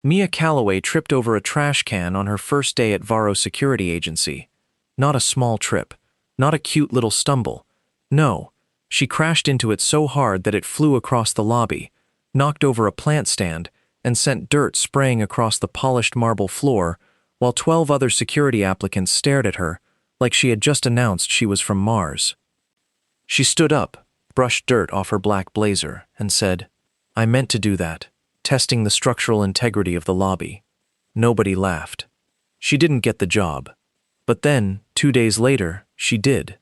Mia Calloway tripped over a trash can on her first day at Varro Security Agency. Not a small trip, not a cute little stumble. No, she crashed into it so hard that it flew across the lobby, knocked over a plant stand, and sent dirt spraying across the polished marble floor, while 12 other security applicants stared at her like she had just announced she was from Mars. She stood up, brushed dirt off her black blazer, and said, "I meant to do that, testing the structural integrity of the lobby." Nobody laughed. She didn't get the job. But then, 2 days later, she did.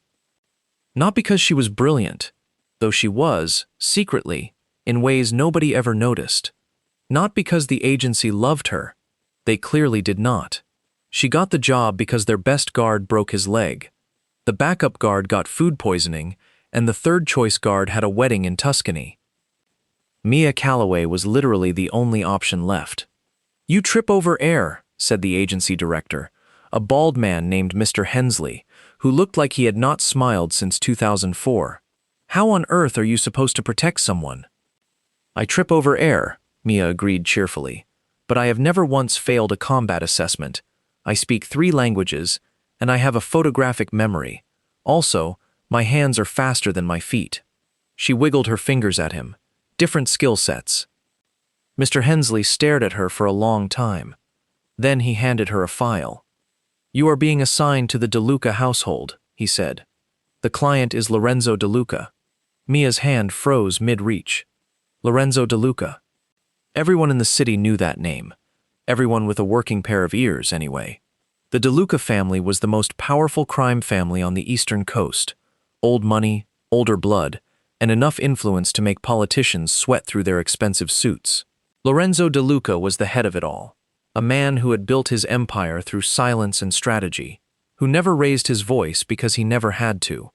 Not because she was brilliant, though she was, secretly, in ways nobody ever noticed. Not because the agency loved her. They clearly did not. She got the job because their best guard broke his leg. The backup guard got food poisoning, and the third-choice guard had a wedding in Tuscany. Mia Calloway was literally the only option left. "You trip over air," said the agency director, a bald man named Mr. Hensley, who looked like he had not smiled since 2004. "How on earth are you supposed to protect someone?" "I trip over air," Mia agreed cheerfully, "but I have never once failed a combat assessment. I speak 3 languages, and I have a photographic memory. Also, my hands are faster than my feet." She wiggled her fingers at him. Different skill sets. Mr. Hensley stared at her for a long time. Then he handed her a file. "You are being assigned to the DeLuca household," he said. "The client is Lorenzo DeLuca." Mia's hand froze mid-reach. Lorenzo DeLuca. Everyone in the city knew that name. Everyone with a working pair of ears, anyway. The DeLuca family was the most powerful crime family on the Eastern Coast. Old money, older blood, and enough influence to make politicians sweat through their expensive suits. Lorenzo DeLuca was the head of it all. A man who had built his empire through silence and strategy, who never raised his voice because he never had to,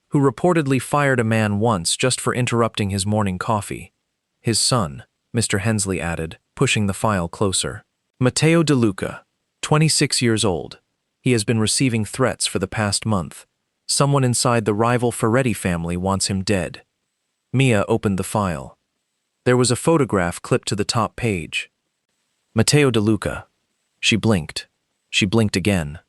who reportedly fired a man once just for interrupting his morning coffee. His son, Mr. Hensley added, pushing the file closer. Matteo DeLuca, 26 years old. He has been receiving threats for the past month. Someone inside the rival Ferretti family wants him dead. Mia opened the file. There was a photograph clipped to the top page. Matteo DeLuca. She blinked. She blinked again.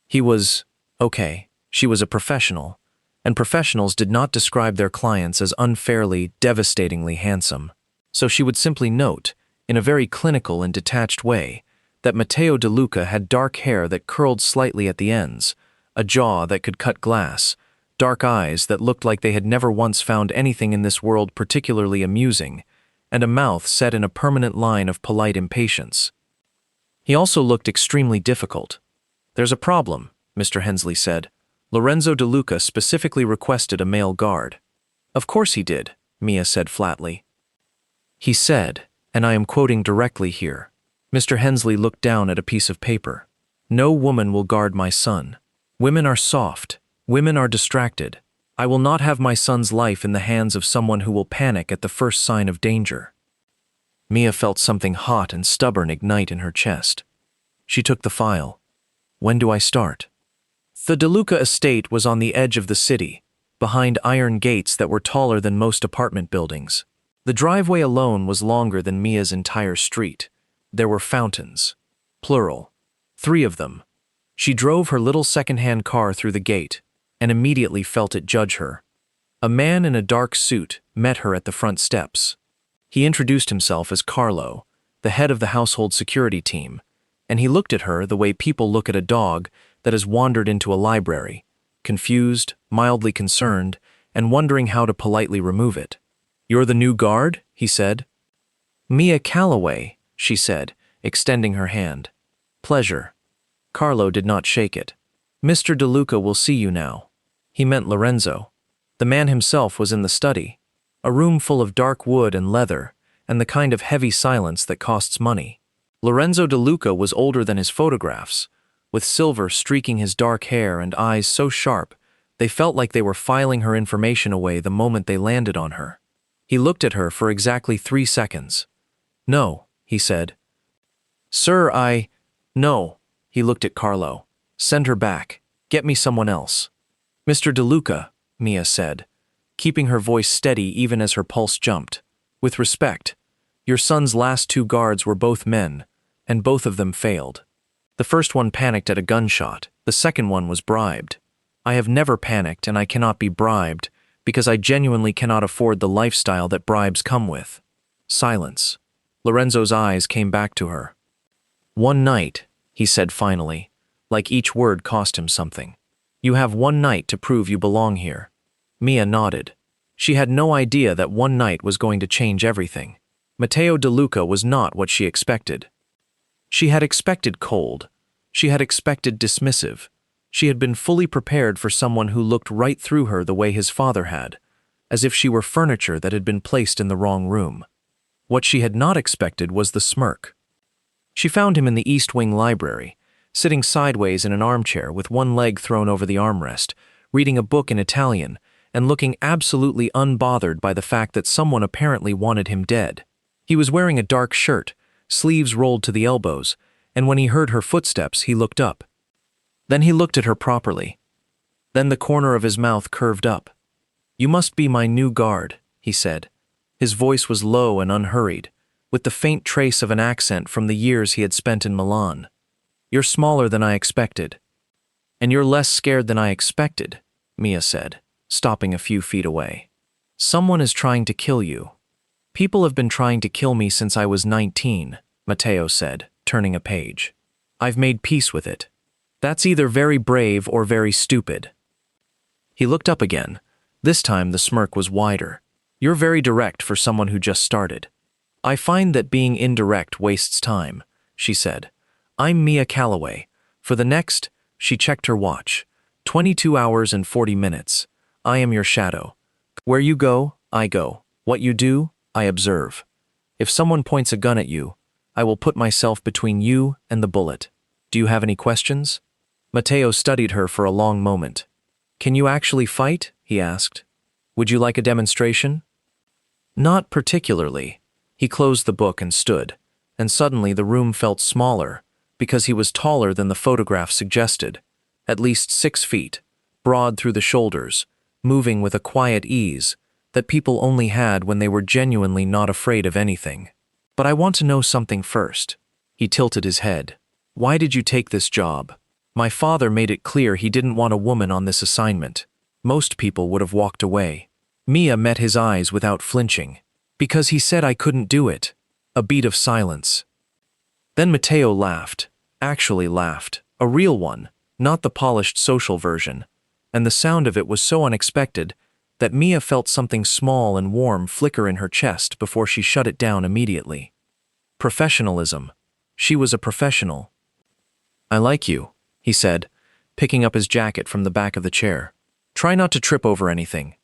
He was, okay, she was a professional, and professionals did not describe their clients as unfairly, devastatingly handsome. So she would simply note, in a very clinical and detached way, that Matteo DeLuca had dark hair that curled slightly at the ends, a jaw that could cut glass, dark eyes that looked like they had never once found anything in this world particularly amusing, and a mouth set in a permanent line of polite impatience. He also looked extremely difficult. "There's a problem," Mr. Hensley said. "Lorenzo DeLuca specifically requested a male guard." "Of course he did," Mia said flatly. "He said, and I am quoting directly here," Mr. Hensley looked down at a piece of paper, "No woman will guard my son. Women are soft. Women are distracted. I will not have my son's life in the hands of someone who will panic at the first sign of danger." Mia felt something hot and stubborn ignite in her chest. She took the file. "When do I start?" The DeLuca estate was on the edge of the city, behind iron gates that were taller than most apartment buildings. The driveway alone was longer than Mia's entire street. There were fountains. Plural. 3 of them. She drove her little second-hand car through the gate, and immediately felt it judge her. A man in a dark suit met her at the front steps. He introduced himself as Carlo, the head of the household security team, and he looked at her the way people look at a dog that has wandered into a library, confused, mildly concerned, and wondering how to politely remove it. "You're the new guard?" he said. "Mia Calloway," she said, extending her hand. "Pleasure." Carlo did not shake it. "Mr. DeLuca will see you now." He meant Lorenzo. The man himself was in the study, a room full of dark wood and leather, and the kind of heavy silence that costs money. Lorenzo DeLuca was older than his photographs, with silver streaking his dark hair and eyes so sharp they felt like they were filing her information away the moment they landed on her. He looked at her for exactly 3 seconds. "No," he said. "Sir, No." He looked at Carlo. "Send her back. Get me someone else." "Mr. DeLuca," Mia said, keeping her voice steady even as her pulse jumped. "With respect, your son's last 2 guards were both men, and both of them failed. The first one panicked at a gunshot, the second one was bribed. I have never panicked and I cannot be bribed, because I genuinely cannot afford the lifestyle that bribes come with. Silence. Lorenzo's eyes came back to her. "One night," he said finally, like each word cost him something. "You have one night to prove you belong here." Mia nodded. She had no idea that one night was going to change everything. Matteo De Luca was not what she expected. She had expected cold. She had expected dismissive. She had been fully prepared for someone who looked right through her the way his father had, as if she were furniture that had been placed in the wrong room. What she had not expected was the smirk. She found him in the East Wing library, sitting sideways in an armchair with one leg thrown over the armrest, reading a book in Italian, and looking absolutely unbothered by the fact that someone apparently wanted him dead. He was wearing a dark shirt, sleeves rolled to the elbows, and when he heard her footsteps, he looked up. Then he looked at her properly. Then the corner of his mouth curved up. "You must be my new guard," he said. His voice was low and unhurried, with the faint trace of an accent from the years he had spent in Milan. "You're smaller than I expected." "And you're less scared than I expected," Mia said, stopping a few feet away. "Someone is trying to kill you." "People have been trying to kill me since I was 19, Matteo said, turning a page. "I've made peace with it. That's either very brave or very stupid." He looked up again. This time the smirk was wider. "You're very direct for someone who just started." "I find that being indirect wastes time," she said. "I'm Mia Calloway. For the next," she checked her watch, 22 hours and 40 minutes. "I am your shadow. Where you go, I go. What you do, I observe. If someone points a gun at you, I will put myself between you and the bullet. Do you have any questions?" Matteo studied her for a long moment. "Can you actually fight?" he asked. "Would you like a demonstration?" "Not particularly." He closed the book and stood, and suddenly the room felt smaller, because he was taller than the photograph suggested, at least 6 feet, broad through the shoulders, moving with a quiet ease that people only had when they were genuinely not afraid of anything. "But I want to know something first." He tilted his head. "Why did you take this job?" "My father made it clear he didn't want a woman on this assignment. Most people would have walked away." Mia met his eyes without flinching. "Because he said I couldn't do it." A beat of silence. Then Matteo laughed, actually laughed, a real one, not the polished social version, and the sound of it was so unexpected that Mia felt something small and warm flicker in her chest before she shut it down immediately. Professionalism. She was a professional. "I like you," he said, picking up his jacket from the back of the chair. "Try not to trip over anything."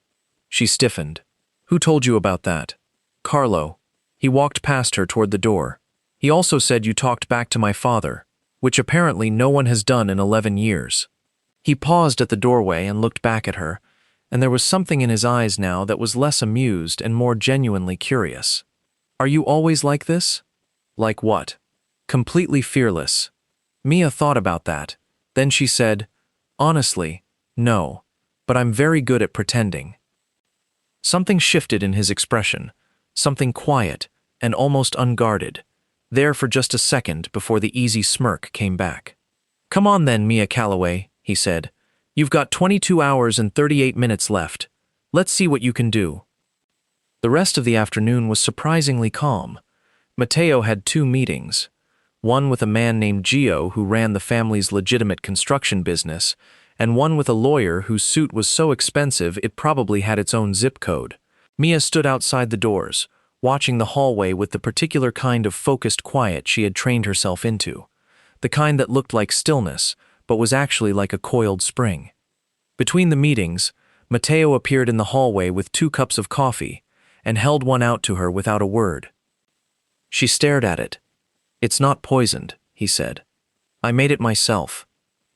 She stiffened. "Who told you about that?" "Carlo." He walked past her toward the door. "He also said you talked back to my father, which apparently no one has done in 11 years. He paused at the doorway and looked back at her, and there was something in his eyes now that was less amused and more genuinely curious. "Are you always like this?" "Like what?" "Completely fearless." Mia thought about that. Then she said, "Honestly, no, but I'm very good at pretending." Something shifted in his expression, something quiet and almost unguarded, there for just a second before the easy smirk came back. "Come on then, Mia Calloway," he said. "You've got 22 hours and 38 minutes left. Let's see what you can do." The rest of the afternoon was surprisingly calm. Matteo had 2 meetings. One with a man named Gio who ran the family's legitimate construction business, and one with a lawyer whose suit was so expensive it probably had its own zip code. Mia stood outside the doors, watching the hallway with the particular kind of focused quiet she had trained herself into, the kind that looked like stillness, but was actually like a coiled spring. Between the meetings, Matteo appeared in the hallway with 2 cups of coffee and held one out to her without a word. She stared at it. "It's not poisoned," he said. "I made it myself.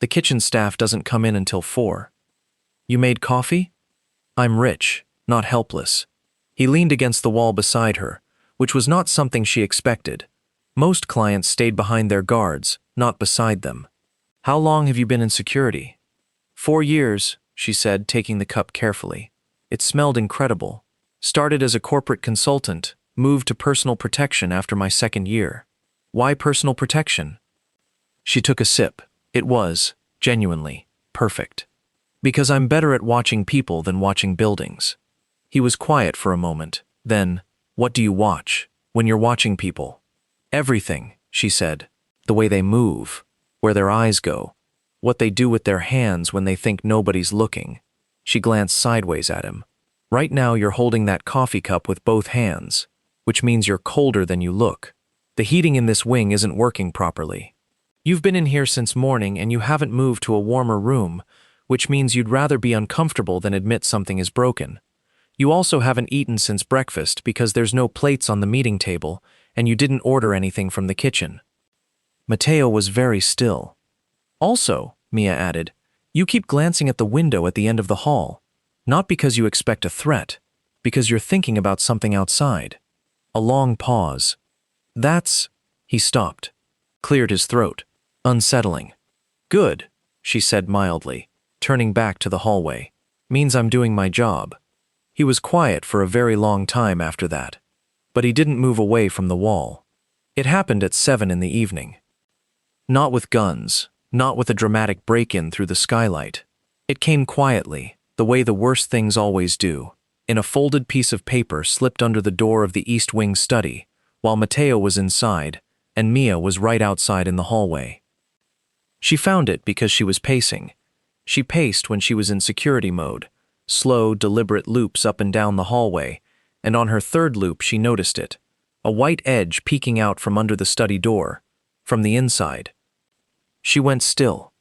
The kitchen staff doesn't come in until 4. "You made coffee?" "I'm rich, not helpless." He leaned against the wall beside her, which was not something she expected. Most clients stayed behind their guards, not beside them. "How long have you been in security?" 4 years, she said, taking the cup carefully. It smelled incredible. "Started as a corporate consultant, moved to personal protection after my 2nd year." Why personal protection? She took a sip. It was, genuinely, perfect. Because I'm better at watching people than watching buildings. He was quiet for a moment. Then, what do you watch when you're watching people? Everything, she said. The way they move, where their eyes go, what they do with their hands when they think nobody's looking. She glanced sideways at him. Right now you're holding that coffee cup with both hands, which means you're colder than you look. The heating in this wing isn't working properly. You've been in here since morning and you haven't moved to a warmer room, which means you'd rather be uncomfortable than admit something is broken. You also haven't eaten since breakfast because there's no plates on the meeting table and you didn't order anything from the kitchen. Matteo was very still. Also, Mia added, you keep glancing at the window at the end of the hall, not because you expect a threat, because you're thinking about something outside. A long pause. He stopped, cleared his throat. Unsettling. Good, she said mildly, turning back to the hallway. Means I'm doing my job. He was quiet for a very long time after that, but he didn't move away from the wall. It happened at 7 in the evening. Not with guns, not with a dramatic break-in through the skylight. It came quietly, the way the worst things always do, in a folded piece of paper slipped under the door of the East Wing study, while Matteo was inside, and Mia was right outside in the hallway. She found it because she was pacing. She paced when she was in security mode, slow, deliberate loops up and down the hallway, and on her third loop she noticed it, a white edge peeking out from under the study door, from the inside. She went still.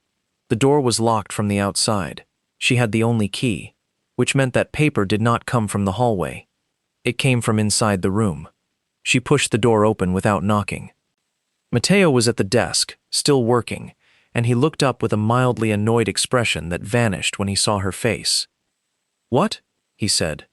The door was locked from the outside. She had the only key, which meant that paper did not come from the hallway. It came from inside the room. She pushed the door open without knocking. Matteo was at the desk, still working, and he looked up with a mildly annoyed expression that vanished when he saw her face. What? He said.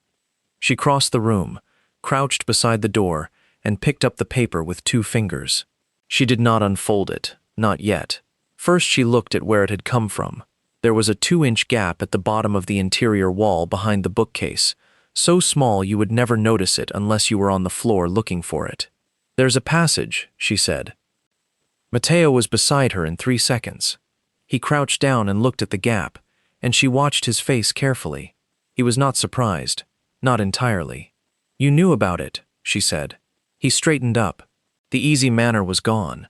She crossed the room, crouched beside the door, and picked up the paper with 2 fingers. She did not unfold it, not yet. First she looked at where it had come from. There was a 2-inch gap at the bottom of the interior wall behind the bookcase, so small you would never notice it unless you were on the floor looking for it. There's a passage, she said. Matteo was beside her in 3 seconds. He crouched down and looked at the gap, and she watched his face carefully. He was not surprised, not entirely. You knew about it, she said. He straightened up. The easy manner was gone.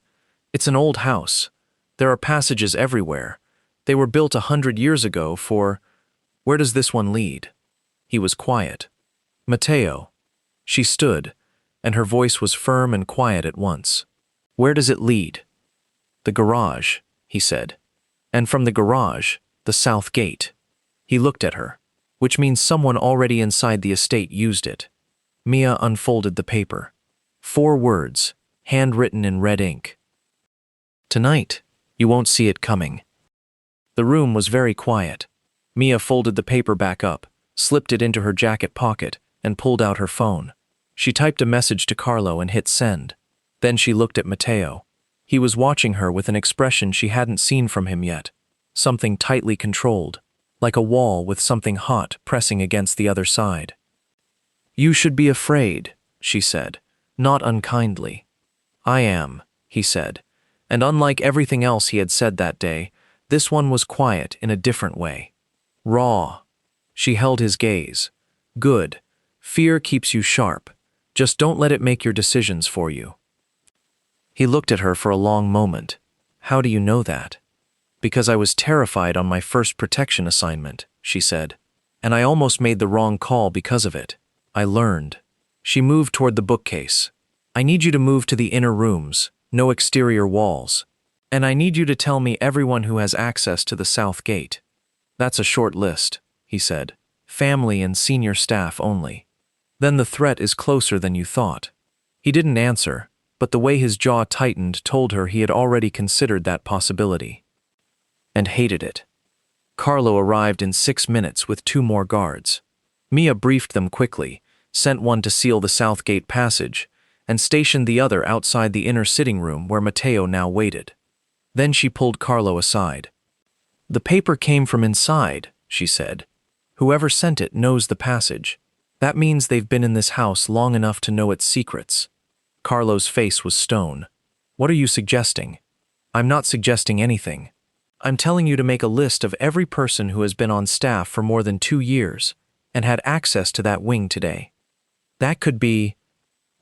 It's an old house. There are passages everywhere. They were built 100 years ago for... Where does this one lead? He was quiet. Matteo. She stood, and her voice was firm and quiet at once. Where does it lead? The garage, he said. And from the garage, the south gate. He looked at her, which means someone already inside the estate used it. Mia unfolded the paper. 4 words, handwritten in red ink. Tonight, you won't see it coming. The room was very quiet. Mia folded the paper back up, slipped it into her jacket pocket, and pulled out her phone. She typed a message to Carlo and hit send. Then she looked at Matteo. He was watching her with an expression she hadn't seen from him yet. Something tightly controlled, like a wall with something hot pressing against the other side. You should be afraid, she said, not unkindly. I am, he said, and unlike everything else he had said that day, this one was quiet in a different way. Raw. She held his gaze. Good. Fear keeps you sharp. Just don't let it make your decisions for you. He looked at her for a long moment. How do you know that? Because I was terrified on my first protection assignment, she said. And I almost made the wrong call because of it. I learned. She moved toward the bookcase. I need you to move to the inner rooms, no exterior walls. And I need you to tell me everyone who has access to the south gate. That's a short list, he said. Family and senior staff only. Then the threat is closer than you thought. He didn't answer, but the way his jaw tightened told her he had already considered that possibility. And hated it. Carlo arrived in 6 minutes with 2 more guards. Mia briefed them quickly, sent one to seal the south gate passage, and stationed the other outside the inner sitting room where Matteo now waited. Then she pulled Carlo aside. The paper came from inside, she said. Whoever sent it knows the passage. That means they've been in this house long enough to know its secrets. Carlo's face was stone. What are you suggesting? I'm not suggesting anything. I'm telling you to make a list of every person who has been on staff for more than 2 years and had access to that wing today. That could be—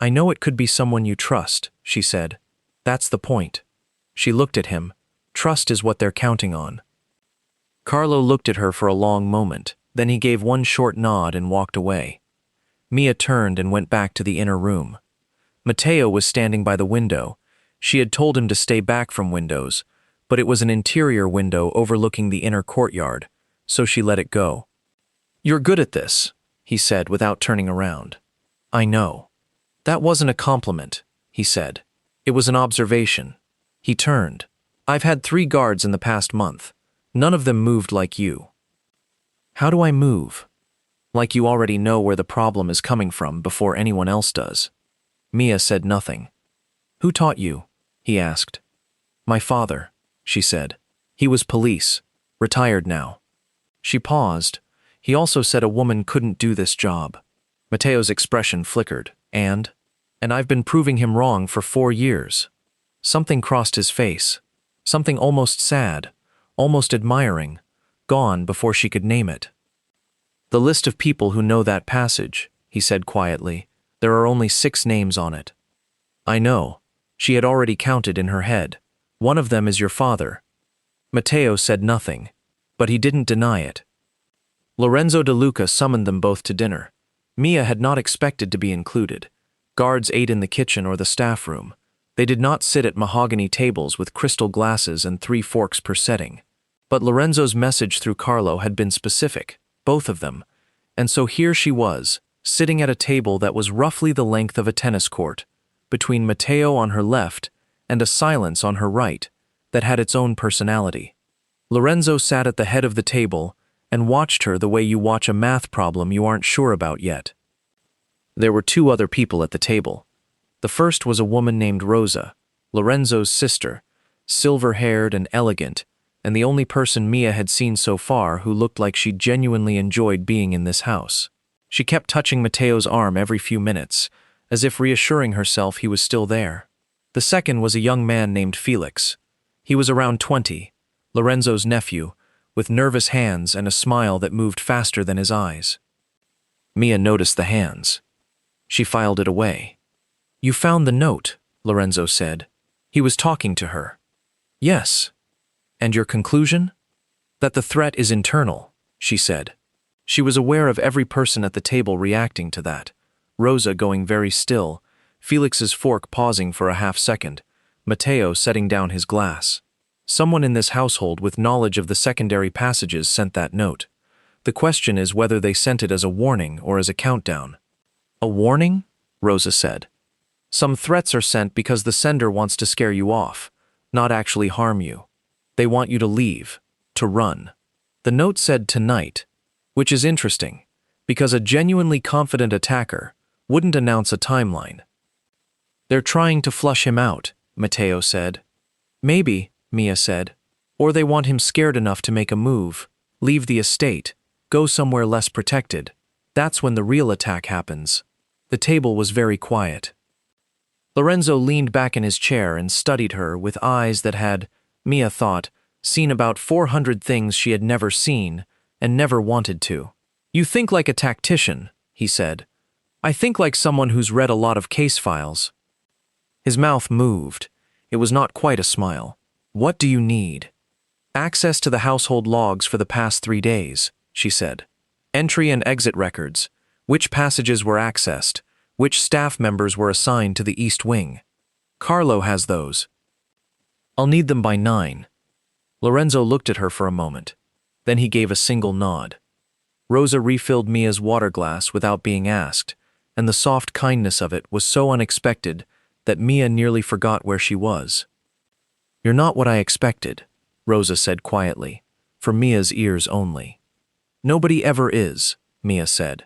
I know it could be someone you trust, she said. That's the point. She looked at him. Trust is what they're counting on. Carlo looked at her for a long moment, then he gave one short nod and walked away. Mia turned and went back to the inner room. Matteo was standing by the window. She had told him to stay back from windows, but it was an interior window overlooking the inner courtyard, so she let it go. You're good at this, he said without turning around. I know. That wasn't a compliment, he said. It was an observation. He turned. I've had 3 guards in the past month. None of them moved like you. How do I move? Like you already know where the problem is coming from before anyone else does. Mia said nothing. Who taught you? He asked. My father, she said. He was police, retired now. She paused. He also said a woman couldn't do this job. Matteo's expression flickered. And I've been proving him wrong for 4 years. Something crossed his face. Something almost sad, almost admiring, gone before she could name it. The list of people who know that passage, he said quietly. There are only 6 names on it. I know. She had already counted in her head. One of them is your father. Matteo said nothing, but he didn't deny it. Lorenzo de Luca summoned them both to dinner. Mia had not expected to be included. Guards ate in the kitchen or the staff room. They did not sit at mahogany tables with crystal glasses and 3 forks per setting. But Lorenzo's message through Carlo had been specific, both of them, and so here she was, sitting at a table that was roughly the length of a tennis court, between Matteo on her left and a silence on her right that had its own personality. Lorenzo sat at the head of the table and watched her the way you watch a math problem you aren't sure about yet. There were 2 other people at the table. The first was a woman named Rosa, Lorenzo's sister, silver-haired and elegant, and the only person Mia had seen so far who looked like she genuinely enjoyed being in this house. She kept touching Matteo's arm every few minutes, as if reassuring herself he was still there. The second was a young man named Felix. He was around 20, Lorenzo's nephew, with nervous hands and a smile that moved faster than his eyes. Mia noticed the hands. She filed it away. You found the note, Lorenzo said. He was talking to her. Yes. And your conclusion? That the threat is internal, she said. She was aware of every person at the table reacting to that. Rosa going very still, Felix's fork pausing for a half-second, Matteo setting down his glass. Someone in this household with knowledge of the secondary passages sent that note. The question is whether they sent it as a warning or as a countdown. A warning? Rosa said. Some threats are sent because the sender wants to scare you off, not actually harm you. They want you to leave, to run. The note said tonight, which is interesting, because a genuinely confident attacker wouldn't announce a timeline. They're trying to flush him out, Matteo said. Maybe, Mia said. Or they want him scared enough to make a move, leave the estate, go somewhere less protected. That's when the real attack happens. The table was very quiet. Lorenzo leaned back in his chair and studied her with eyes that had, Mia thought, seen about 400 things she had never seen and never wanted to. You think like a tactician, he said. I think like someone who's read a lot of case files. His mouth moved. It was not quite a smile. What do you need? Access to the household logs for the past 3 days, she said. Entry and exit records, which passages were accessed, which staff members were assigned to the East Wing. Carlo has those. I'll need them by 9. Lorenzo looked at her for a moment. Then he gave a single nod. Rosa refilled Mia's water glass without being asked, and the soft kindness of it was so unexpected that Mia nearly forgot where she was. You're not what I expected, Rosa said quietly, for Mia's ears only. Nobody ever is, Mia said.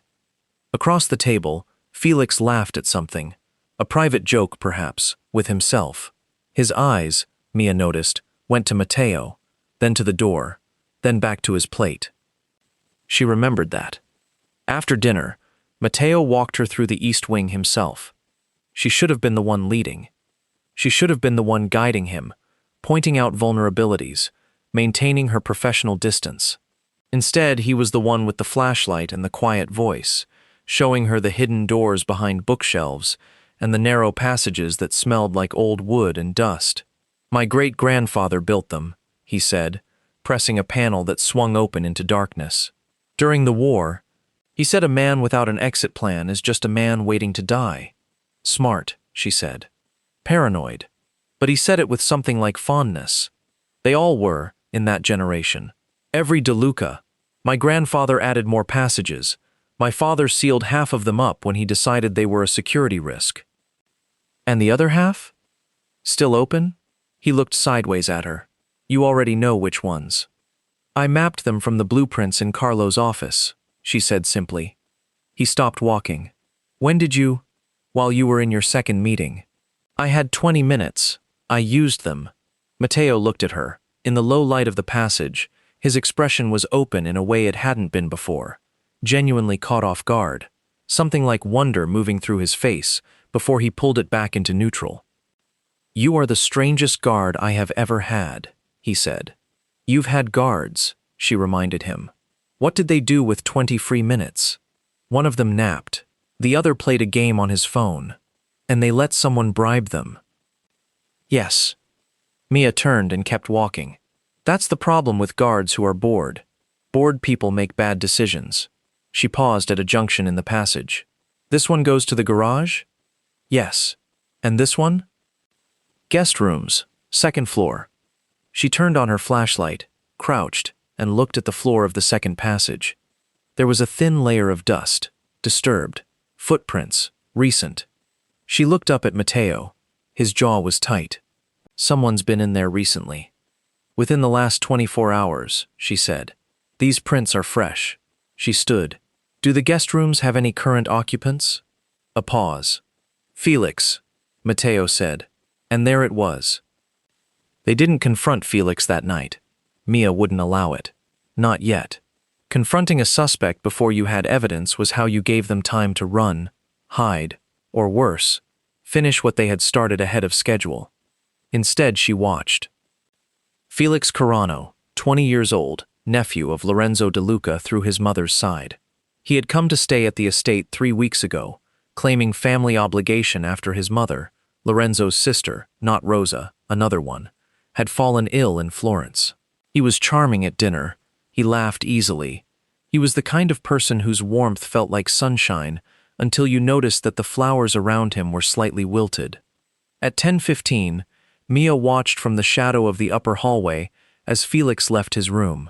Across the table, Felix laughed at something, a private joke perhaps, with himself. His eyes, Mia noticed, went to Matteo, then to the door, then back to his plate. She remembered that. After dinner, Matteo walked her through the East Wing himself. She should have been the one leading. She should have been the one guiding him, pointing out vulnerabilities, maintaining her professional distance. Instead, he was the one with the flashlight and the quiet voice, showing her the hidden doors behind bookshelves and the narrow passages that smelled like old wood and dust. "My great-grandfather built them," he said, pressing a panel that swung open into darkness. "During the war, he said a man without an exit plan is just a man waiting to die." "Smart," she said. "Paranoid." But he said it with something like fondness. They all were, in that generation. Every Duca. My grandfather added more passages. My father sealed half of them up when he decided they were a security risk. "And the other half? Still open?" He looked sideways at her. "You already know which ones." "I mapped them from the blueprints in Carlo's office," she said simply. He stopped walking. "When did you?" "While you were in your second meeting. I had 20 minutes. I used them." Matteo looked at her. In the low light of the passage, his expression was open in a way it hadn't been before, genuinely caught off guard, something like wonder moving through his face before he pulled it back into neutral. "You are the strangest guard I have ever had," he said. "You've had guards," she reminded him. "What did they do with 20 free minutes?" "One of them napped. The other played a game on his phone. And they let someone bribe them." "Yes." Mia turned and kept walking. "That's the problem with guards who are bored. Bored people make bad decisions." She paused at a junction in the passage. "This one goes to the garage?" "Yes." "And this one?" "Guest rooms, second floor." She turned on her flashlight, crouched, and looked at the floor of the second passage. There was a thin layer of dust, disturbed, footprints, recent. She looked up at Matteo. His jaw was tight. "Someone's been in there recently." "Within the last 24 hours, she said. "These prints are fresh." She stood. "Do the guest rooms have any current occupants?" A pause. "Felix," Matteo said. And there it was. They didn't confront Felix that night. Mia wouldn't allow it. Not yet. Confronting a suspect before you had evidence was how you gave them time to run, hide, or worse, finish what they had started ahead of schedule. Instead, she watched. Felix Carano, 20 years old, nephew of Lorenzo De Luca through his mother's side. He had come to stay at the estate 3 weeks ago, claiming family obligation after his mother, Lorenzo's sister, not Rosa, another one, had fallen ill in Florence. He was charming at dinner. He laughed easily. He was the kind of person whose warmth felt like sunshine until you noticed that the flowers around him were slightly wilted. At 10:15, Mia watched from the shadow of the upper hallway as Felix left his room.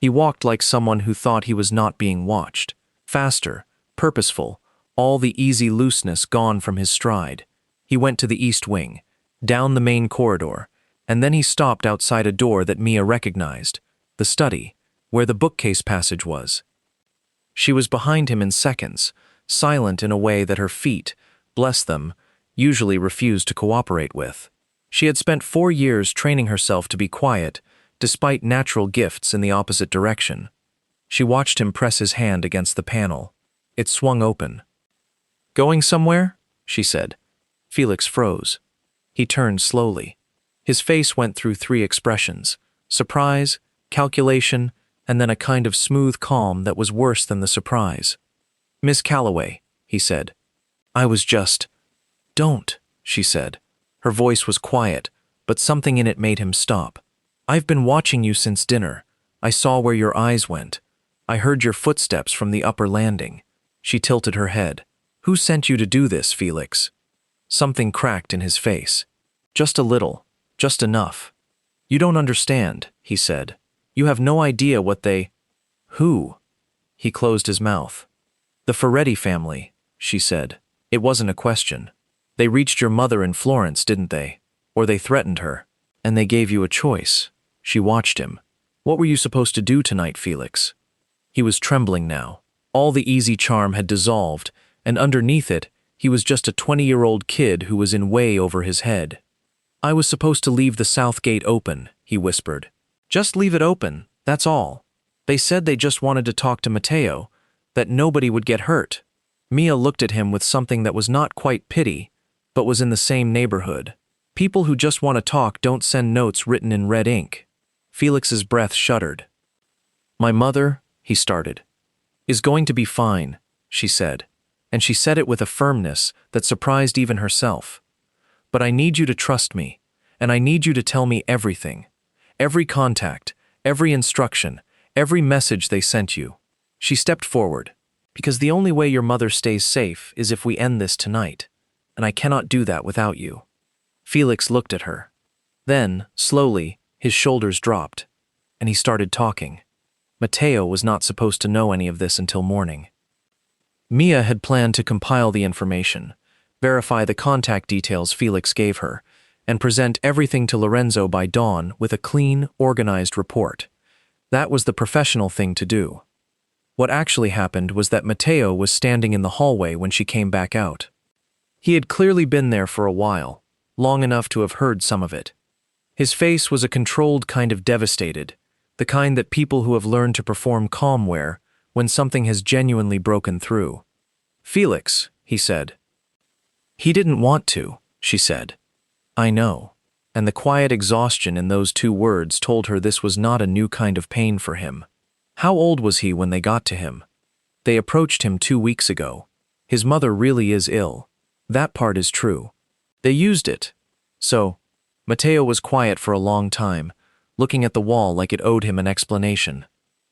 He walked like someone who thought he was not being watched, faster, purposeful, all the easy looseness gone from his stride. He went to the east wing, down the main corridor, and then he stopped outside a door that Mia recognized, the study, where the bookcase passage was. She was behind him in seconds, silent in a way that her feet, bless them, usually refused to cooperate with. She had spent 4 years training herself to be quiet, despite natural gifts in the opposite direction. She watched him press his hand against the panel. It swung open. "Going somewhere?" she said. Felix froze. He turned slowly. His face went through 3 expressions: surprise, calculation, and then a kind of smooth calm that was worse than the surprise. "Miss Calloway," he said. "I was just—" "Don't," she said. Her voice was quiet, but something in it made him stop. "I've been watching you since dinner. I saw where your eyes went. I heard your footsteps from the upper landing." She tilted her head. "Who sent you to do this, Felix?" Something cracked in his face. "Just a little. Just enough." "You don't understand," he said. "You have no idea what they—" "Who?" He closed his mouth. "The Ferretti family," she said. It wasn't a question. "They reached your mother in Florence, didn't they? Or they threatened her. And they gave you a choice." She watched him. "What were you supposed to do tonight, Felix?" He was trembling now. All the easy charm had dissolved, and underneath it, he was just a 20-year-old kid who was in way over his head. "I was supposed to leave the south gate open," he whispered. "Just leave it open, that's all. They said they just wanted to talk to Matteo, that nobody would get hurt." Mia looked at him with something that was not quite pity, but was in the same neighborhood. People who just want to talk don't send notes written in red ink. Felix's breath shuddered. My mother, he started, is going to be fine, she said, and she said it with a firmness that surprised even herself. But I need you to trust me, and I need you to tell me everything. Every contact, every instruction, every message they sent you. She stepped forward, because the only way your mother stays safe is if we end this tonight, and I cannot do that without you. Felix looked at her. Then, slowly, his shoulders dropped, and he started talking. Matteo was not supposed to know any of this until morning. Mia had planned to compile the information, verify the contact details Felix gave her, and present everything to Lorenzo by dawn with a clean, organized report. That was the professional thing to do. What actually happened was that Matteo was standing in the hallway when she came back out. He had clearly been there for a while, long enough to have heard some of it. His face was a controlled kind of devastated, the kind that people who have learned to perform calm wear when something has genuinely broken through. Felix, he said. He didn't want to, she said. I know. And the quiet exhaustion in those two words told her this was not a new kind of pain for him. How old was he when they got to him? They approached him 2 weeks ago. His mother really is ill. That part is true. They used it. So, Matteo was quiet for a long time, looking at the wall like it owed him an explanation.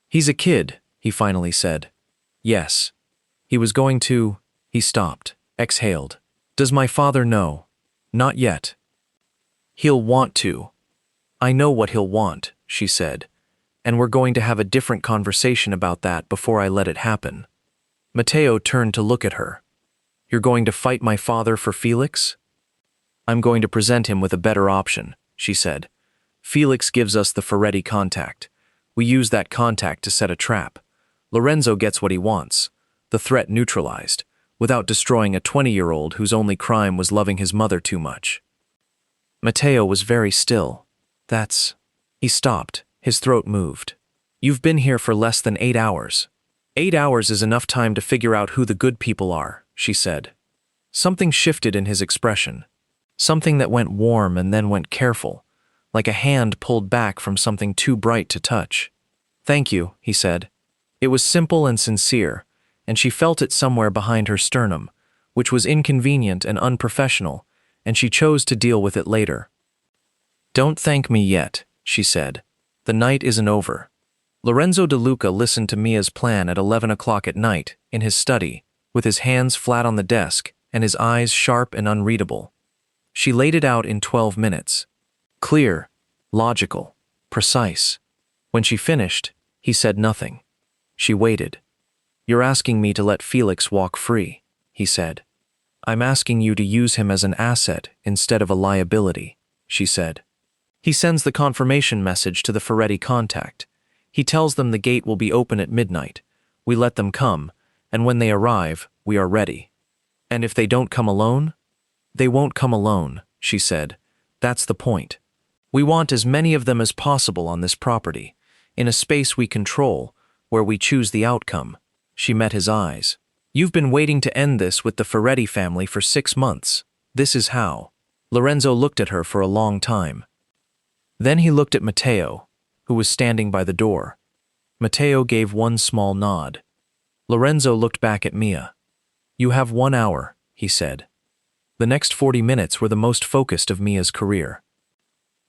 He's a kid, he finally said. Yes. He was going to... He stopped, exhaled. Does my father know? Not yet. He'll want to. I know what he'll want, she said, and we're going to have a different conversation about that before I let it happen. Matteo turned to look at her. You're going to fight my father for Felix? I'm going to present him with a better option, she said. Felix gives us the Ferretti contact. We use that contact to set a trap. Lorenzo gets what he wants, the threat neutralized, without destroying a 20-year-old whose only crime was loving his mother too much. Matteo was very still. That's... He stopped. His throat moved. You've been here for less than 8 hours. 8 hours is enough time to figure out who the good people are, she said. Something shifted in his expression. Something that went warm and then went careful, like a hand pulled back from something too bright to touch. Thank you, he said. It was simple and sincere, and she felt it somewhere behind her sternum, which was inconvenient and unprofessional, and she chose to deal with it later. Don't thank me yet, she said. The night isn't over. Lorenzo de Luca listened to Mia's plan at 11 o'clock at night, in his study, with his hands flat on the desk and his eyes sharp and unreadable. She laid it out in 12 minutes. Clear, logical, precise. When she finished, he said nothing. She waited. You're asking me to let Felix walk free, he said. I'm asking you to use him as an asset instead of a liability, she said. He sends the confirmation message to the Ferretti contact. He tells them the gate will be open at midnight. We let them come, and when they arrive, we are ready. And if they don't come alone? They won't come alone, she said. That's the point. We want as many of them as possible on this property, in a space we control, where we choose the outcome. She met his eyes. You've been waiting to end this with the Ferretti family for 6 months. This is how. Lorenzo looked at her for a long time. Then he looked at Matteo, who was standing by the door. Matteo gave one small nod. Lorenzo looked back at Mia. You have 1 hour, he said. The next 40 minutes were the most focused of Mia's career.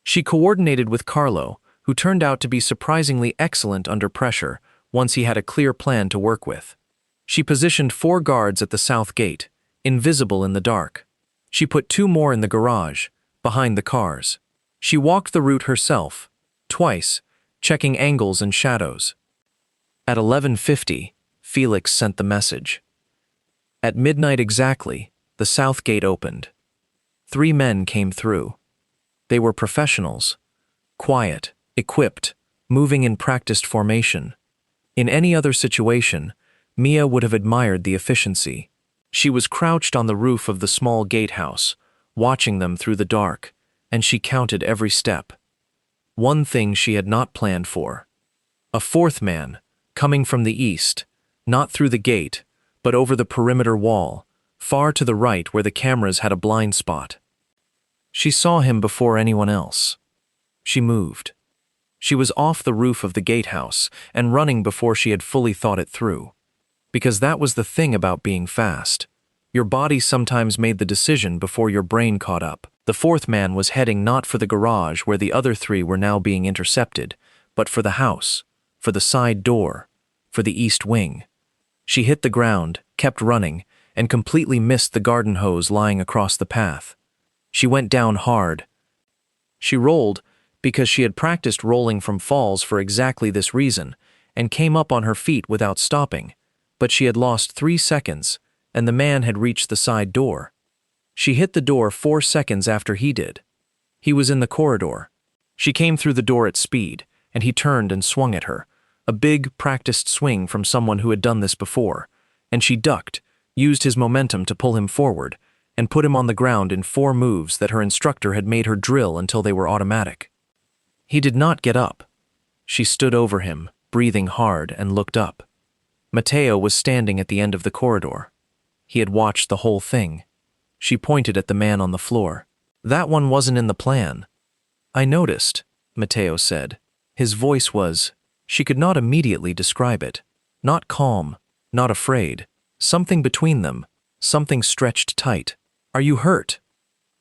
She coordinated with Carlo, who turned out to be surprisingly excellent under pressure once he had a clear plan to work with. She positioned 4 guards at the south gate, invisible in the dark. She put 2 more in the garage, behind the cars. She walked the route herself, twice, checking angles and shadows. At 11:50, Felix sent the message. At midnight exactly, the south gate opened. 3 men came through. They were professionals, quiet, equipped, moving in practiced formation. In any other situation, Mia would have admired the efficiency. She was crouched on the roof of the small gatehouse, watching them through the dark, and she counted every step. One thing she had not planned for. A 4th man, coming from the east, not through the gate, but over the perimeter wall, far to the right where the cameras had a blind spot. She saw him before anyone else. She moved. She was off the roof of the gatehouse and running before she had fully thought it through. Because that was the thing about being fast. Your body sometimes made the decision before your brain caught up. The fourth man was heading not for the garage where the other three were now being intercepted, but for the house, for the side door, for the east wing. She hit the ground, kept running, and completely missed the garden hose lying across the path. She went down hard. She rolled because she had practiced rolling from falls for exactly this reason, and came up on her feet without stopping, but she had lost 3 seconds, and the man had reached the side door. She hit the door 4 seconds after he did. He was in the corridor. She came through the door at speed, and he turned and swung at her, a big, practiced swing from someone who had done this before, and she ducked, used his momentum to pull him forward, and put him on the ground in 4 moves that her instructor had made her drill until they were automatic. He did not get up. She stood over him, breathing hard, and looked up. Matteo was standing at the end of the corridor. He had watched the whole thing. She pointed at the man on the floor. That one wasn't in the plan. I noticed, Matteo said. His voice was, she could not immediately describe it. Not calm, not afraid. Something between them, something stretched tight. Are you hurt?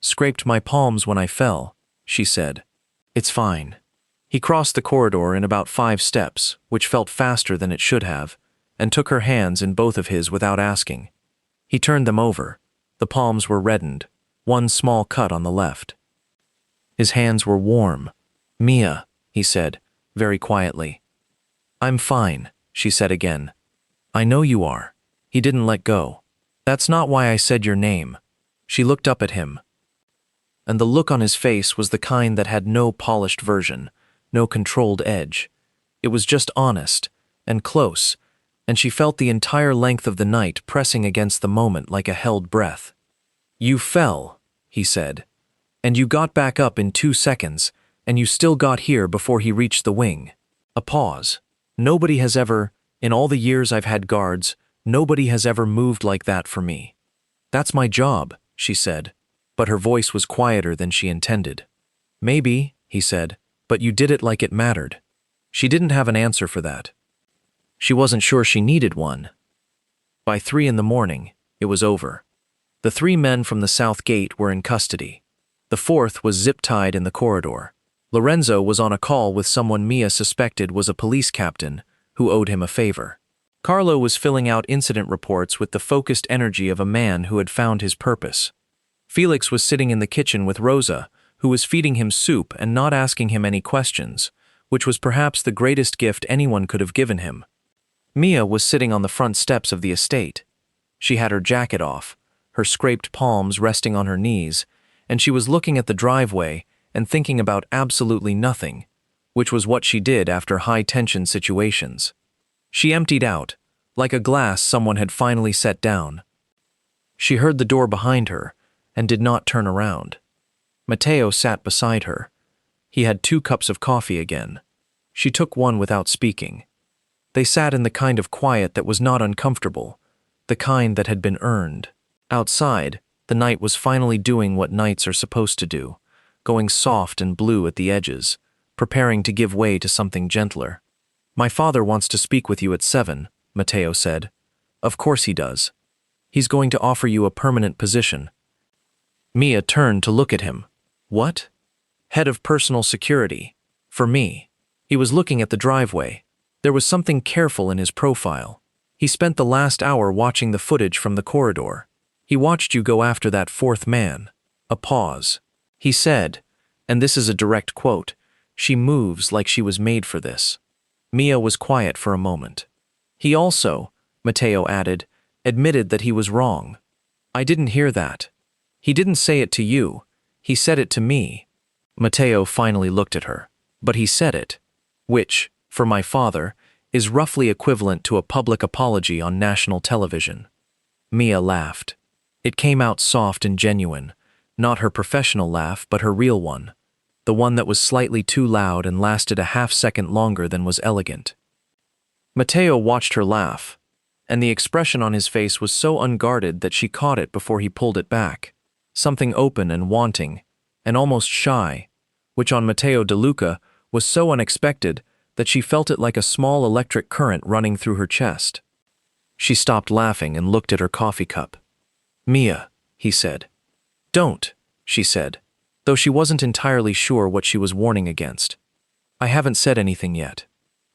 Scraped my palms when I fell, she said. It's fine. He crossed the corridor in about 5 steps, which felt faster than it should have, and took her hands in both of his without asking. He turned them over. The palms were reddened, one small cut on the left. His hands were warm. Mia, he said, very quietly. I'm fine, she said again. I know you are. He didn't let go. That's not why I said your name. She looked up at him. And the look on his face was the kind that had no polished version, no controlled edge. It was just honest and close, and she felt the entire length of the night pressing against the moment like a held breath. You fell, he said, and you got back up in 2 seconds, and you still got here before he reached the wing. A pause. Nobody has ever, in all the years I've had guards, nobody has ever moved like that for me. That's my job, she said, but her voice was quieter than she intended. Maybe, he said, but you did it like it mattered. She didn't have an answer for that. She wasn't sure she needed one. By 3 in the morning, it was over. The 3 men from the south gate were in custody. The 4th was zip-tied in the corridor. Lorenzo was on a call with someone Mia suspected was a police captain who owed him a favor. Carlo was filling out incident reports with the focused energy of a man who had found his purpose. Felix was sitting in the kitchen with Rosa, who was feeding him soup and not asking him any questions, which was perhaps the greatest gift anyone could have given him. Mia was sitting on the front steps of the estate. She had her jacket off, her scraped palms resting on her knees, and she was looking at the driveway and thinking about absolutely nothing, which was what she did after high-tension situations. She emptied out, like a glass someone had finally set down. She heard the door behind her and did not turn around. Matteo sat beside her. He had 2 cups of coffee again. She took one without speaking. They sat in the kind of quiet that was not uncomfortable, the kind that had been earned. Outside, the night was finally doing what nights are supposed to do, going soft and blue at the edges, preparing to give way to something gentler. My father wants to speak with you at 7, Matteo said. Of course he does. He's going to offer you a permanent position. Mia turned to look at him. What? Head of personal security. For me. He was looking at the driveway. There was something careful in his profile. He spent the last hour watching the footage from the corridor. He watched you go after that 4th man. A pause. He said, and this is a direct quote, "She moves like she was made for this." Mia was quiet for a moment. He also, Matteo added, admitted that he was wrong. I didn't hear that. He didn't say it to you. He said it to me. Matteo finally looked at her. But he said it, which, for my father, is roughly equivalent to a public apology on national television. Mia laughed. It came out soft and genuine, not her professional laugh, but her real one, the one that was slightly too loud and lasted a half-second longer than was elegant. Matteo watched her laugh, and the expression on his face was so unguarded that she caught it before he pulled it back, something open and wanting, and almost shy, which on Matteo de Luca was so unexpected that she felt it like a small electric current running through her chest. She stopped laughing and looked at her coffee cup. "Mia," he said. "Don't," she said, though she wasn't entirely sure what she was warning against. "I haven't said anything yet.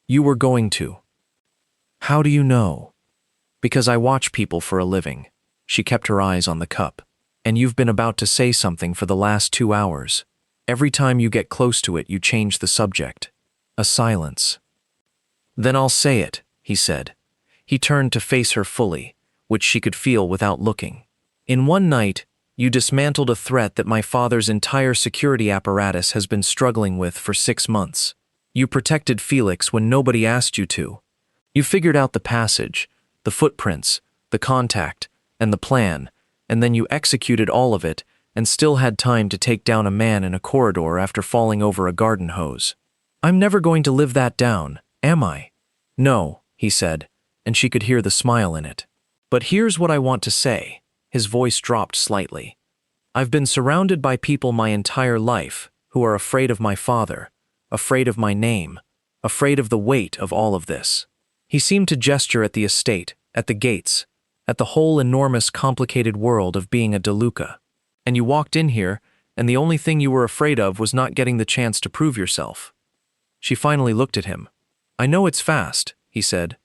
You were going to." "How do you know?" "Because I watch people for a living." She kept her eyes on the cup. "And you've been about to say something for the last 2 hours. Every time you get close to it, you change the subject." A silence. "Then I'll say it," he said. He turned to face her fully, which she could feel without looking. "In one night, you dismantled a threat that my father's entire security apparatus has been struggling with for 6 months. You protected Felix when nobody asked you to. You figured out the passage, the footprints, the contact, and the plan, and then you executed all of it and still had time to take down a man in a corridor after falling over a garden hose. I'm never going to live that down, am I?" "No," he said, and she could hear the smile in it. "But here's what I want to say." His voice dropped slightly. "I've been surrounded by people my entire life who are afraid of my father, afraid of my name, afraid of the weight of all of this." He seemed to gesture at the estate, at the gates, at the whole enormous complicated world of being a De Luca. "And you walked in here, and the only thing you were afraid of was not getting the chance to prove yourself." She finally looked at him. "I know it's fast," he said.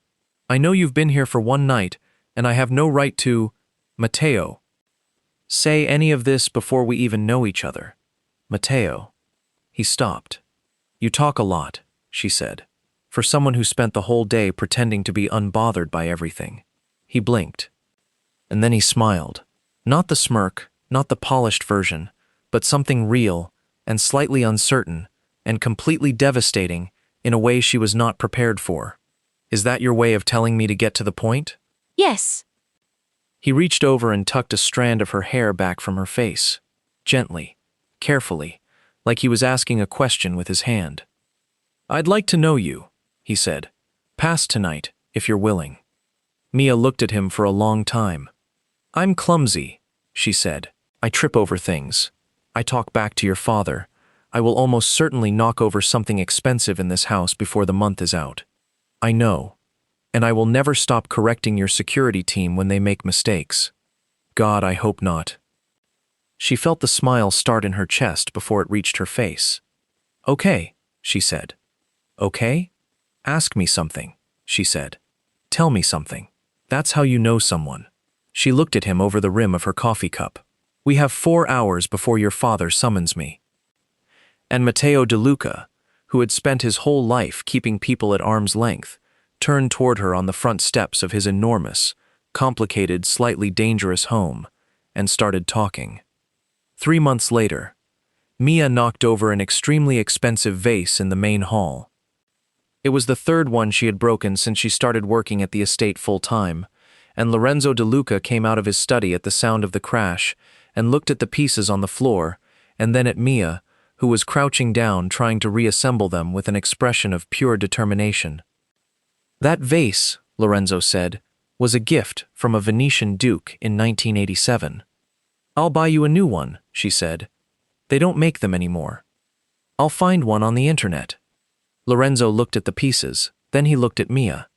"I know you've been here for one night, and I have no right to, Matteo, say any of this before we even know each other. Matteo." He stopped. "You talk a lot," she said, "for someone who spent the whole day pretending to be unbothered by everything." He blinked. And then he smiled. Not the smirk, not the polished version, but something real and slightly uncertain and completely devastating in a way she was not prepared for. "Is that your way of telling me to get to the point?" Yes. He reached over and tucked a strand of her hair back from her face, gently, carefully, like he was asking a question with his hand. "I'd like to know you," he said. "Past tonight, if you're willing." Mia looked at him for a long time. "I'm clumsy," she said. "I trip over things. I talk back to your father. I will almost certainly knock over something expensive in this house before the month is out. I know. And I will never stop correcting your security team when they make mistakes. God, I hope not." She felt the smile start in her chest before it reached her face. "Okay," she said. "Okay? Ask me something," she said. "Tell me something. That's how you know someone." She looked at him over the rim of her coffee cup. "We have 4 hours before your father summons me." And Matteo de Luca, who had spent his whole life keeping people at arm's length, turned toward her on the front steps of his enormous, complicated, slightly dangerous home, and started talking. 3 months later, Mia knocked over an extremely expensive vase in the main hall. It was the 3rd one she had broken since she started working at the estate full-time, and Lorenzo de Luca came out of his study at the sound of the crash and looked at the pieces on the floor, and then at Mia, who was crouching down trying to reassemble them with an expression of pure determination. "That vase," Lorenzo said, "was a gift from a Venetian duke in 1987. "I'll buy you a new one," she said. "They don't make them anymore. I'll find one on the internet." Lorenzo looked at the pieces, then he looked at Mia.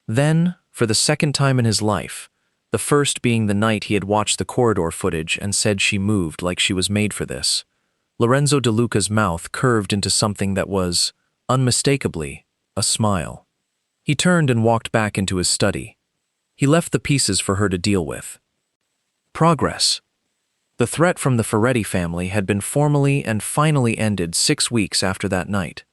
Then, for the 2nd time in his life, the first being the night he had watched the corridor footage and said she moved like she was made for this, Lorenzo de Luca's mouth curved into something that was, unmistakably, a smile. He turned and walked back into his study. He left the pieces for her to deal with. Progress. The threat from the Ferretti family had been formally and finally ended 6 weeks after that night.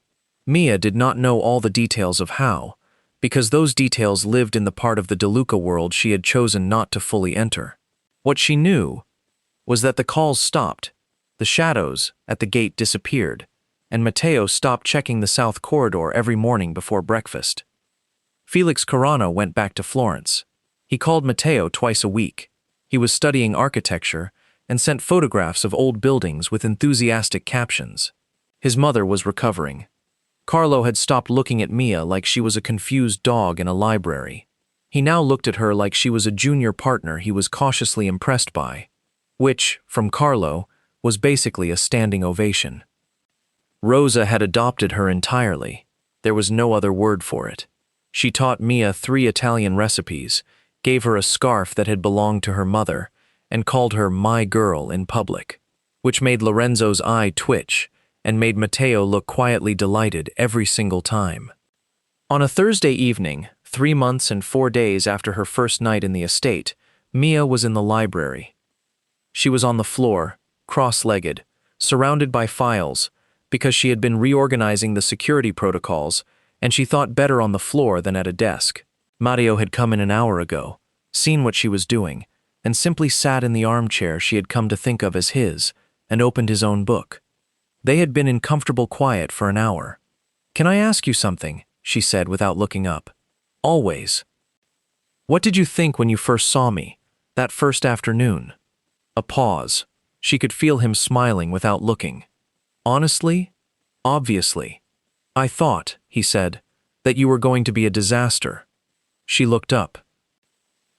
Mia did not know all the details of how, because those details lived in the part of the De Luca world she had chosen not to fully enter. What she knew was that the calls stopped, the shadows at the gate disappeared, and Matteo stopped checking the south corridor every morning before breakfast. Felix Carano went back to Florence. He called Matteo twice a week. He was studying architecture and sent photographs of old buildings with enthusiastic captions. His mother was recovering. Carlo had stopped looking at Mia like she was a confused dog in a library. He now looked at her like she was a junior partner he was cautiously impressed by, which, from Carlo, was basically a standing ovation. Rosa had adopted her entirely. There was no other word for it. She taught Mia 3 Italian recipes, gave her a scarf that had belonged to her mother, and called her "my girl" in public, which made Lorenzo's eye twitch and made Matteo look quietly delighted every single time. On a Thursday evening, 3 months and 4 days after her first night in the estate, Mia was in the library. She was on the floor, cross-legged, surrounded by files, because she had been reorganizing the security protocols, and she thought better on the floor than at a desk. Matteo had come in an hour ago, seen what she was doing, and simply sat in the armchair she had come to think of as his, and opened his own book. They had been in comfortable quiet for an hour. "Can I ask you something?" she said without looking up. "Always. What did you think when you first saw me, that first afternoon?" A pause. She could feel him smiling without looking. "Honestly? Obviously. I thought," he said, "that you were going to be a disaster." She looked up.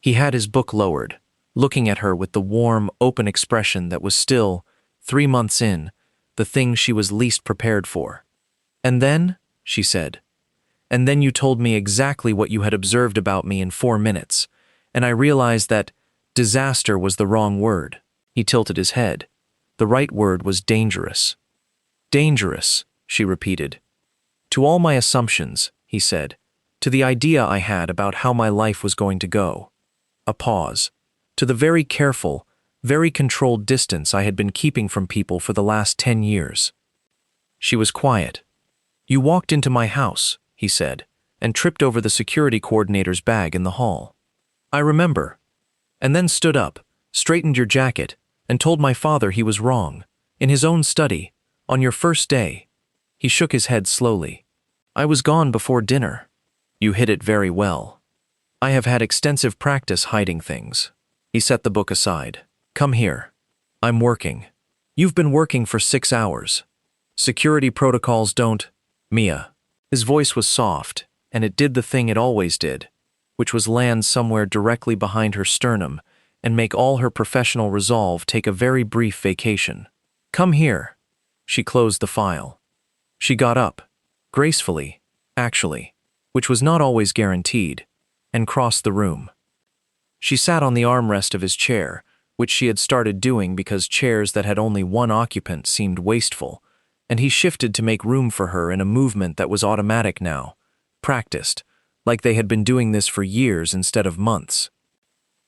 He had his book lowered, looking at her with the warm, open expression that was still, 3 months in, the thing she was least prepared for. "And then," she said, "and then you told me exactly what you had observed about me in 4 minutes, and I realized that disaster was the wrong word." He tilted his head. The right word was dangerous. "Dangerous," she repeated. "To all my assumptions," he said, "to the idea I had about how my life was going to go." A pause. "To the very careful, very controlled distance I had been keeping from people for the last 10 years. She was quiet. "You walked into my house," he said, "and tripped over the security coordinator's bag in the hall. I remember. And then stood up, straightened your jacket, and told my father he was wrong, in his own study, on your first day." He shook his head slowly. "I was gone before dinner. You hid it very well. I have had extensive practice hiding things." He set the book aside. "Come here. I'm working. You've been working for 6 hours. Security protocols don't—" "Mia." His voice was soft, and it did the thing it always did, which was land somewhere directly behind her sternum and make all her professional resolve take a very brief vacation. "Come here." She closed the file. She got up, gracefully, actually, which was not always guaranteed, and crossed the room. She sat on the armrest of his chair, which she had started doing because chairs that had only one occupant seemed wasteful, and he shifted to make room for her in a movement that was automatic now, practiced, like they had been doing this for years instead of months.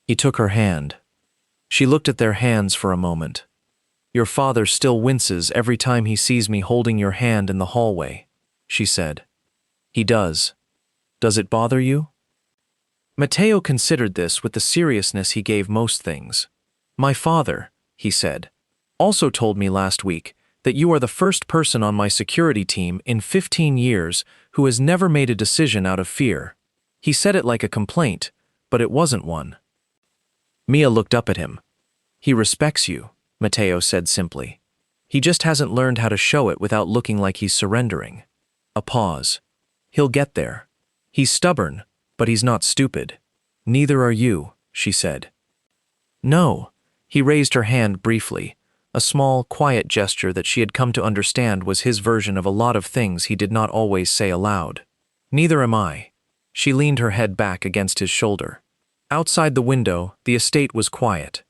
He took her hand. She looked at their hands for a moment. "Your father still winces every time he sees me holding your hand in the hallway," she said. "He does. Does it bother you?" Matteo considered this with the seriousness he gave most things. "My father," he said, "also told me last week that you are the first person on my security team in 15 years who has never made a decision out of fear." He said it like a complaint, but it wasn't one. Mia looked up at him. "He respects you," Matteo said simply. "He just hasn't learned how to show it without looking like he's surrendering." A pause. "He'll get there. He's stubborn, but he's not stupid." "Neither are you," she said. "No." He raised her hand briefly, a small, quiet gesture that she had come to understand was his version of a lot of things he did not always say aloud. "Neither am I." She leaned her head back against his shoulder. Outside the window, the estate was quiet.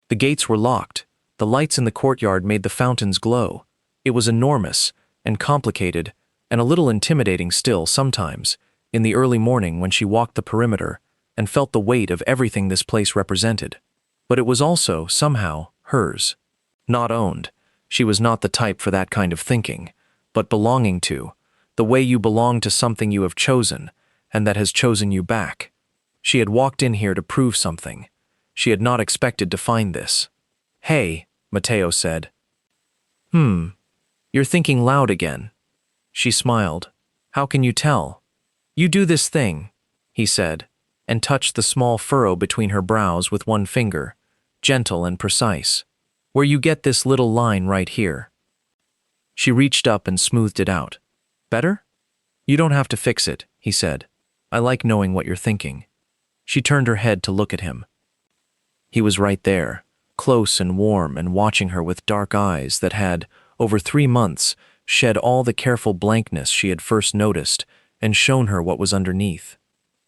The gates were locked. The lights in the courtyard made the fountains glow. It was enormous and complicated and a little intimidating still sometimes, in the early morning when she walked the perimeter and felt the weight of everything this place represented. But it was also, somehow, hers. Not owned. She was not the type for that kind of thinking, but belonging to, the way you belong to something you have chosen, and that has chosen you back. She had walked in here to prove something. She had not expected to find this. "Hey," Matteo said. You're thinking loud again." She smiled. "How can you tell?" "You do this thing," he said, and touched the small furrow between her brows with one finger, gentle and precise, "where you get this little line right here." She reached up and smoothed it out. "Better?" "You don't have to fix it," he said. "I like knowing what you're thinking." She turned her head to look at him. He was right there, close and warm and watching her with dark eyes that had, over 3 months, shed all the careful blankness she had first noticed and shown her what was underneath.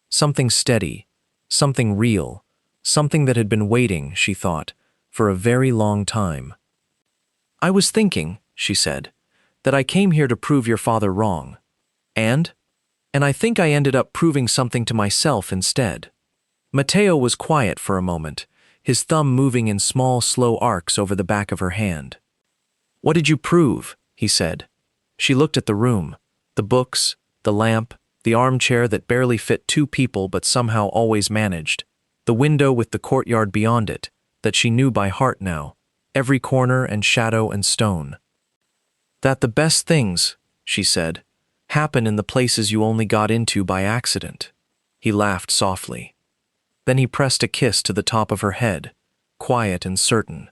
Something steady, something real, something that had been waiting, she thought, for a very long time. "I was thinking," she said, "that I came here to prove your father wrong. And I think I ended up proving something to myself instead." Matteo was quiet for a moment, his thumb moving in small, slow arcs over the back of her hand. "What did you prove?" he said. She looked at the room, the books, the lamp, the armchair that barely fit 2 people but somehow always managed, the window with the courtyard beyond it, that she knew by heart now, every corner and shadow and stone. "That the best things," she said, "happen in the places you only got into by accident." He laughed softly. Then he pressed a kiss to the top of her head, quiet and certain,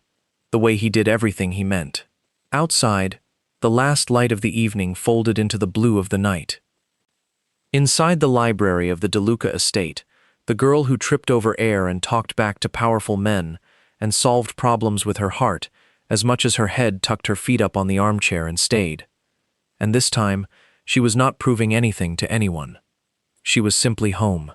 the way he did everything he meant. Outside, the last light of the evening folded into the blue of the night. Inside the library of the Duca estate, the girl who tripped over air and talked back to powerful men and solved problems with her heart as much as her head tucked her feet up on the armchair and stayed. And this time, she was not proving anything to anyone. She was simply home.